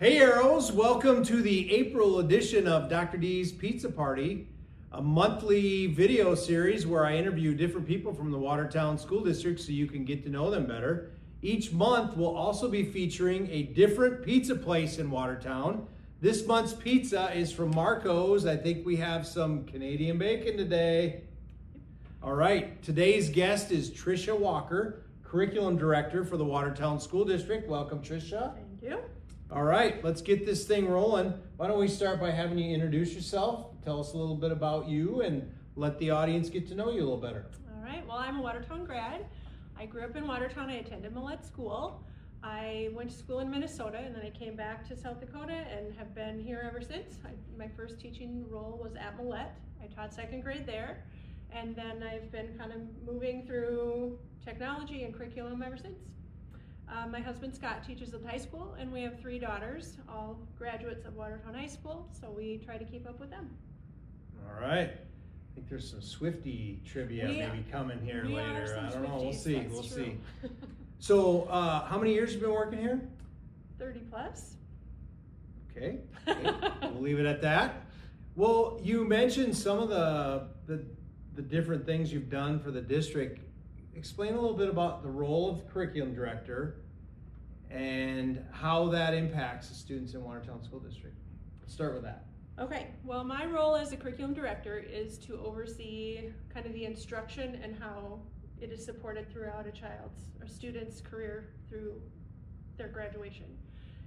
Hey Arrows, welcome to the April edition of Dr. D's Pizza Party, a monthly video series where I interview different people from the Watertown School District so you can get to know them better. Each month we'll also be featuring a different pizza place in Watertown. This month's pizza is from Marco's. I think we have some Canadian bacon today. All right, today's guest is Tricia Walker, Curriculum Director for the Watertown School District. Welcome, Tricia. Thank you. All right, let's get this thing rolling. Why don't we start by having you introduce yourself, tell us a little bit about you, and let the audience get to know you a little better. All right, well, I'm a Watertown grad. I grew up in Watertown. I attended Millette School. I went to school in Minnesota, and then I came back to South Dakota and have been here ever since. My first teaching role was at Millette. I taught second grade there, and then I've been kind of moving through technology and curriculum ever since. My husband Scott teaches at high school, and we have 3 daughters, all graduates of Watertown High School, so we try to keep up with them. All right. I think there's some Swiftie trivia maybe coming here later. I don't know. We'll see. We'll see. So, how many years have you been working here? 30 plus. Okay. We'll leave it at that. Well, you mentioned some of the different things you've done for the district. Explain a little bit about the role of the curriculum director and how that impacts the students in Watertown School District. Let's start with that. Okay, well, my role as a curriculum director is to oversee kind of the instruction and how it is supported throughout a child's or student's career through their graduation.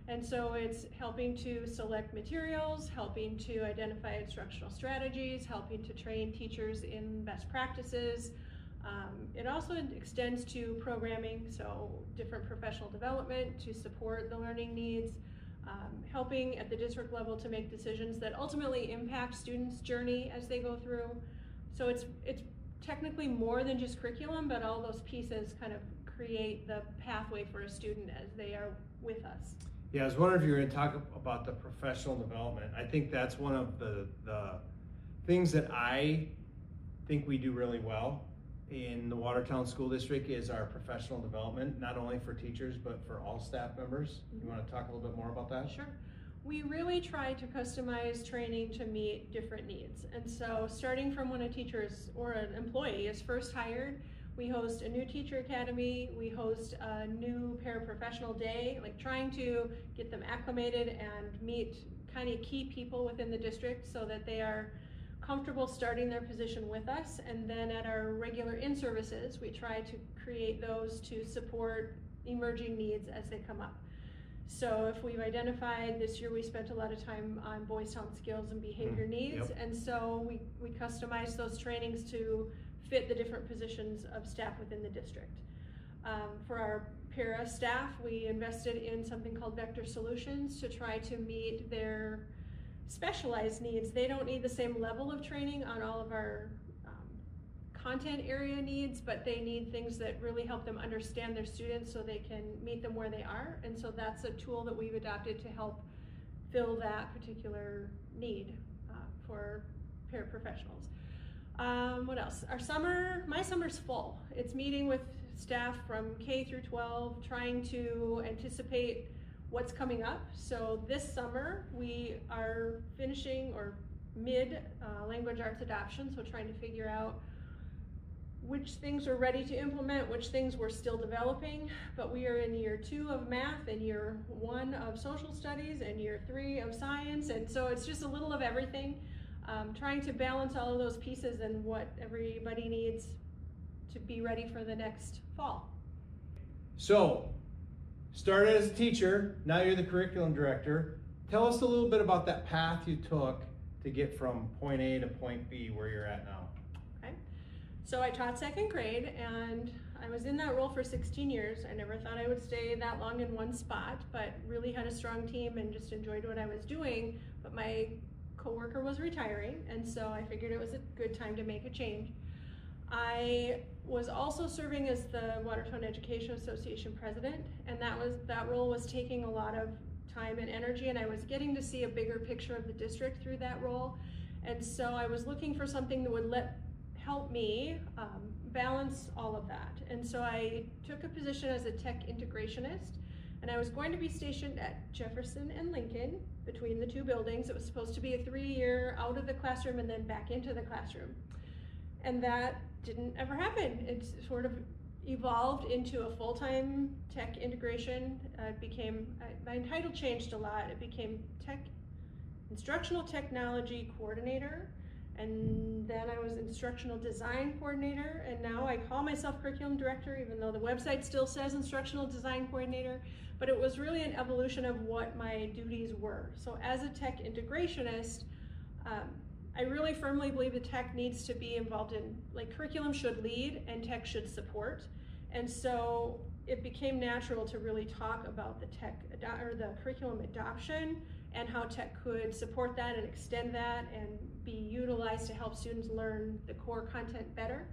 And so it's helping to select materials, helping to identify instructional strategies, helping to train teachers in best practices. It also extends to programming, so different professional development to support the learning needs, helping at the district level to make decisions that ultimately impact students' journey as they go through. So it's technically more than just curriculum, but all those pieces kind of create the pathway for a student as they are with us. Yeah, I was wondering if you were going to talk about the professional development. I think that's one of the things that I think we do really well in the Watertown School District is our professional development, not only for teachers, but for all staff members. You want to talk a little bit more about that? Sure. We really try to customize training to meet different needs. And so starting from when a teacher is, or an employee is first hired, we host a new teacher academy, we host a new paraprofessional day, like trying to get them acclimated and meet kind of key people within the district so that they are comfortable starting their position with us. And then at our regular in-services, we try to create those to support emerging needs as they come up. So if we've identified, this year we spent a lot of time on Boys Town skills and behavior needs, and so we customize those trainings to fit the different positions of staff within the district. For our para staff, we invested in something called Vector Solutions to try to meet their specialized needs. They don't need the same level of training on all of our content area needs, but they need things that really help them understand their students so they can meet them where they are. And so that's a tool that we've adopted to help fill that particular need for paraprofessionals. What else? My summer's full. It's meeting with staff from K through 12, trying to anticipate what's coming up. So this summer we are finishing or mid language arts adoption, so trying to figure out which things we're ready to implement, which things we're still developing. But we are in year 2 of math and year 1 of social studies and year 3 of science, and so it's just a little of everything, trying to balance all of those pieces and what everybody needs to be ready for the next fall. So, started as a teacher, now you're the curriculum director. Tell us a little bit about that path you took to get from point A to point B where you're at now. Okay, so I taught second grade and I was in that role for 16 years. I never thought I would stay that long in one spot, but really had a strong team and just enjoyed what I was doing. But my coworker was retiring, and so I figured it was a good time to make a change. I was also serving as the Watertown Education Association president, and that role was taking a lot of time and energy, and I was getting to see a bigger picture of the district through that role. And so I was looking for something that would help me balance all of that. And so I took a position as a tech integrationist, And I was going to be stationed at Jefferson and Lincoln, between the two buildings. It was supposed to be a 3-year out of the classroom and then back into the classroom. And that didn't ever happen. It sort of evolved into a full-time tech integration. My title changed a lot. It became instructional technology coordinator, and then I was instructional design coordinator, and now I call myself curriculum director, even though the website still says instructional design coordinator. But it was really an evolution of what my duties were. So as a tech integrationist, I really firmly believe the tech needs to be involved in, like, curriculum should lead and tech should support. And so it became natural to really talk about the the curriculum adoption and how tech could support that and extend that and be utilized to help students learn the core content better.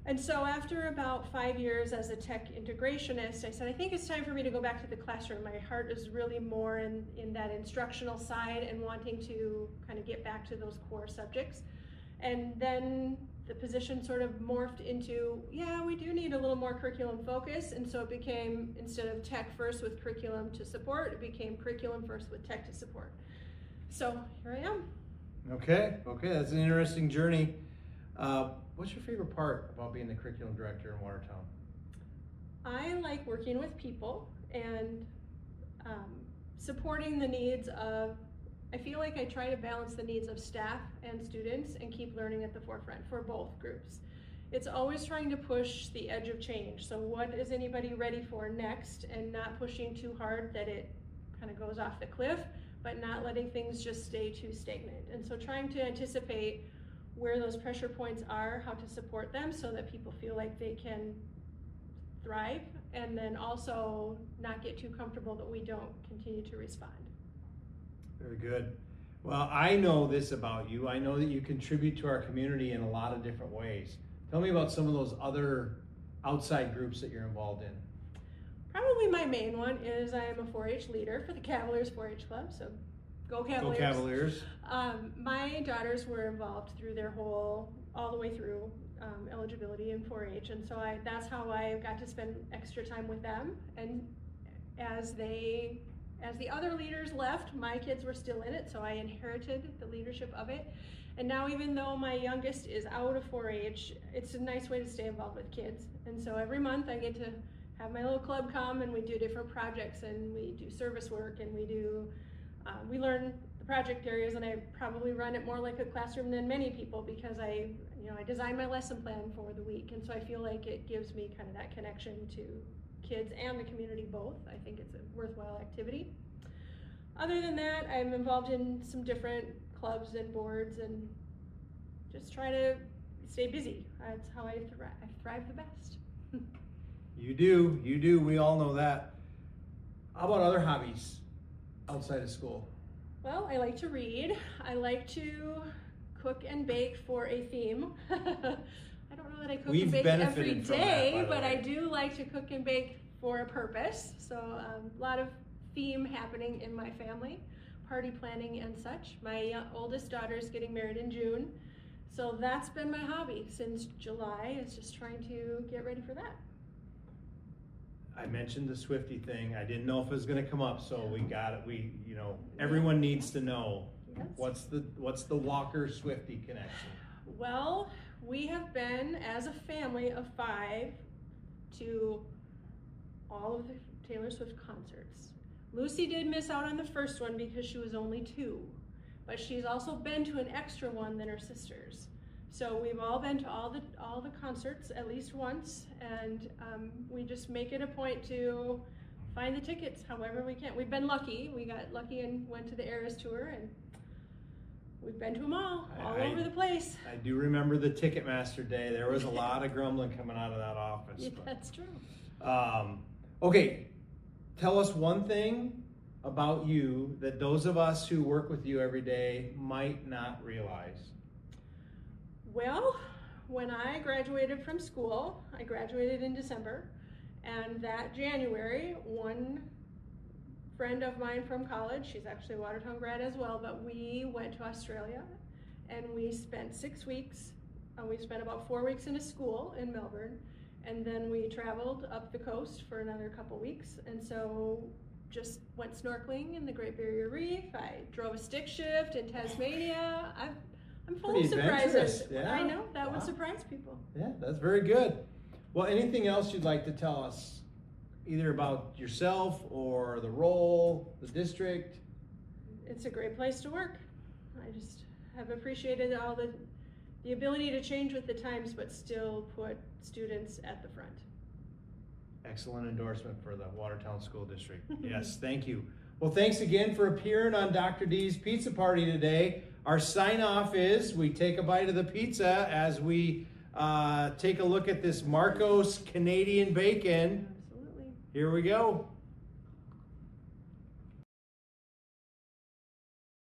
And so after about 5 years as a tech integrationist, I said, I think it's time for me to go back to the classroom. My heart is really more in that instructional side and wanting to kind of get back to those core subjects. And then the position sort of morphed into, yeah, we do need a little more curriculum focus. And so it became, instead of tech first with curriculum to support, it became curriculum first with tech to support. So here I am. Okay, that's an interesting journey. What's your favorite part about being the curriculum director in Watertown? I like working with people and supporting the needs of, I feel like I try to balance the needs of staff and students and keep learning at the forefront for both groups. It's always trying to push the edge of change. So what is anybody ready for next, and not pushing too hard that it kind of goes off the cliff, but not letting things just stay too stagnant. And so trying to anticipate where those pressure points are, how to support them so that people feel like they can thrive, and then also not get too comfortable that we don't continue to respond. Very good. Well, I know this about you. I know that you contribute to our community in a lot of different ways. Tell me about some of those other outside groups that you're involved in. Probably my main one is I am a 4-H leader for the Cavaliers 4-H Club, so go Cavaliers. Go Cavaliers. My daughters were involved through their all the way through eligibility in 4-H, and so that's how I got to spend extra time with them. And as the other leaders left, my kids were still in it, so I inherited the leadership of it. And now, even though my youngest is out of 4-H, it's a nice way to stay involved with kids. And so every month I get to have my little club come, and we do different projects, and we do service work, and we learn the project areas, and I probably run it more like a classroom than many people, because I design my lesson plan for the week, and so I feel like it gives me kind of that connection to kids and the community both. I think it's a worthwhile activity. Other than that, I'm involved in some different clubs and boards, and just try to stay busy. That's how I thrive the best. You do. We all know that. How about other hobbies outside of school? Well, I like to read. I like to cook and bake for a theme. I don't know that I cook and bake every day, but I do like to cook and bake for a purpose. So a lot of theme happening in my family, party planning and such. My oldest daughter is getting married in June, so that's been my hobby since July, is just trying to get ready for that. I mentioned the Swiftie thing. I didn't know if it was going to come up, so we got it. Everyone needs to know. Yes. What's the Walker Swiftie connection? Well, we have been, as a family of 5, to all of the Taylor Swift concerts. Lucy did miss out on the first one because she was only 2, but she's also been to an extra one than her sisters. So we've all been to all the concerts at least once, and we just make it a point to find the tickets however we can. We've been lucky. We got lucky and went to the Eras tour, and we've been to them all over the place. I do remember the Ticketmaster day. There was a lot of grumbling coming out of that office. Yeah, that's true. Okay, tell us one thing about you that those of us who work with you every day might not realize. Well, when I graduated from school, I graduated in December, and that January, one friend of mine from college, she's actually a Watertown grad as well, but we went to Australia, and we spent 6 weeks. We spent about 4 weeks in a school in Melbourne, And then we traveled up the coast for another couple weeks, and so just went snorkeling in the Great Barrier Reef. I drove a stick shift in Tasmania. I'm full Pretty of surprises. adventurous, yeah. I know, that would Wow. surprise people. Yeah, that's very good. Well, anything else you'd like to tell us, either about yourself or the role, the district? It's a great place to work. I just have appreciated all the ability to change with the times, but still put students at the front. Excellent endorsement for the Watertown School District. Yes, thank you. Well, thanks again for appearing on Dr. D's Pizza Party today. Our sign off is we take a bite of the pizza as we take a look at this Marcos Canadian bacon. Absolutely. Here we go.